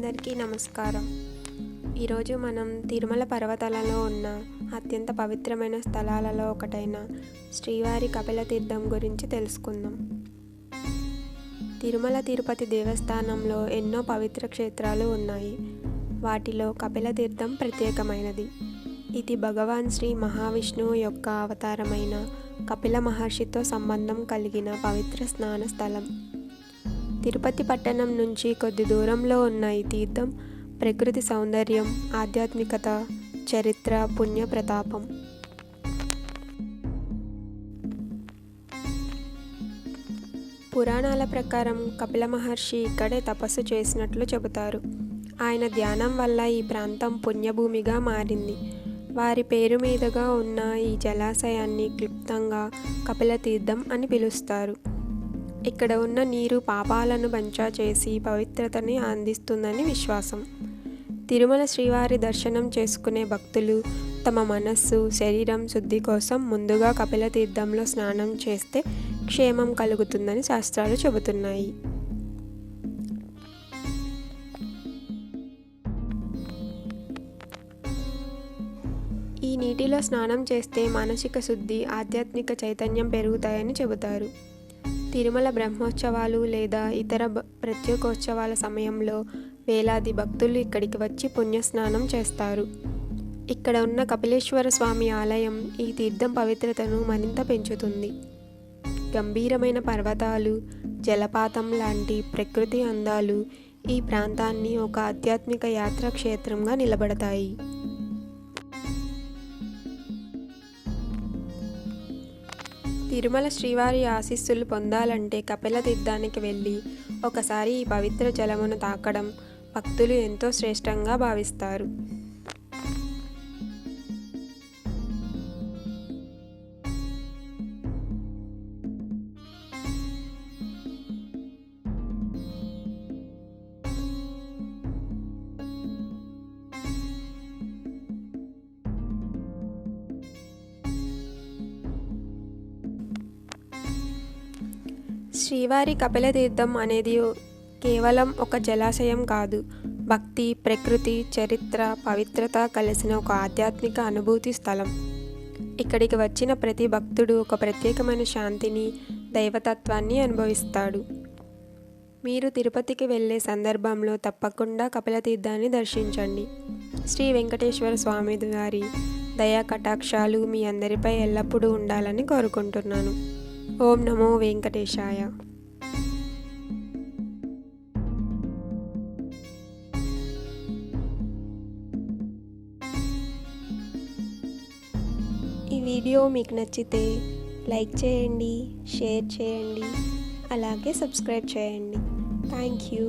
అందరికీ నమస్కారం. ఈరోజు మనం తిరుమల పర్వతాలలో ఉన్న అత్యంత పవిత్రమైన స్థలాలలో ఒకటైన శ్రీవారి కపిల తీర్థం గురించి తెలుసుకుందాం. తిరుమల తిరుపతి దేవస్థానంలో ఎన్నో పవిత్ర క్షేత్రాలు ఉన్నాయి. వాటిలో కపిల తీర్థం ప్రత్యేకమైనది. ఇది భగవాన్ శ్రీ మహావిష్ణువు యొక్క అవతారమైన కపిల మహర్షితో సంబంధం కలిగిన పవిత్ర స్నాన స్థలం. తిరుపతి పట్టణం నుంచి కొద్ది దూరంలో ఉన్న ఈ తీర్థం ప్రకృతి సౌందర్యం, ఆధ్యాత్మికత, చరిత్ర, పుణ్య ప్రతాపం. పురాణాల ప్రకారం కపిల మహర్షి ఇక్కడే తపస్సు చేసినట్లు చెబుతారు. ఆయన ధ్యానం వల్ల ఈ ప్రాంతం పుణ్యభూమిగా మారింది. వారి పేరు మీదుగా ఉన్న ఈ జలాశయాన్ని క్లుప్తంగా కపిల తీర్థం అని పిలుస్తారు. ఇక్కడ ఉన్న నీరు పాపాలను బంచా చేసి పవిత్రతని అందిస్తుందని విశ్వాసం. తిరుమల శ్రీవారి దర్శనం చేసుకునే భక్తులు తమ మనస్సు, శరీరం శుద్ధి కోసం ముందుగా కపిల తీర్థంలో స్నానం చేస్తే క్షేమం కలుగుతుందని శాస్త్రాలు చెబుతున్నాయి. ఈ నీటిలో స్నానం చేస్తే మానసిక శుద్ధి, ఆధ్యాత్మిక చైతన్యం పెరుగుతాయని చెబుతారు. తిరుమల బ్రహ్మోత్సవాలు లేదా ఇతర ప్రత్యేకోత్సవాల సమయంలో వేలాది భక్తులు ఇక్కడికి వచ్చి పుణ్యస్నానం చేస్తారు. ఇక్కడ ఉన్న కపిలేశ్వర స్వామి ఆలయం ఈ తీర్థం పవిత్రతను మరింత పెంచుతుంది. గంభీరమైన పర్వతాలు, జలపాతం లాంటి ప్రకృతి అందాలు ఈ ప్రాంతాన్ని ఒక ఆధ్యాత్మిక యాత్రా క్షేత్రంగా నిలబడతాయి. తిరుమల శ్రీవారి ఆశీస్సులు పొందాలంటే కపిల తీర్థానికి వెళ్ళి ఒకసారి ఈ పవిత్ర జలమును తాకడం భక్తులు ఎంతో శ్రేష్టంగా భావిస్తారు. శ్రీవారి కపిల తీర్థం అనేది కేవలం ఒక జలాశయం కాదు, భక్తి, ప్రకృతి, చరిత్ర, పవిత్రత కలిసిన ఒక ఆధ్యాత్మిక అనుభూతి స్థలం. ఇక్కడికి వచ్చిన ప్రతి భక్తుడు ఒక ప్రత్యేకమైన శాంతిని, దైవతత్వాన్ని అనుభవిస్తాడు. మీరు తిరుపతికి వెళ్ళే సందర్భంలో తప్పకుండా కపిల తీర్థాన్ని దర్శించండి. శ్రీ వెంకటేశ్వర స్వామి వారి దయా కటాక్షాలు మీ అందరిపై ఎల్లప్పుడూ ఉండాలని కోరుకుంటున్నాను. ఓం నమో వెంకటేశాయ. ఈ వీడియో మీకు నచ్చితే లైక్ చేయండి, షేర్ చేయండి, అలాగే సబ్స్క్రైబ్ చేయండి. Thank you.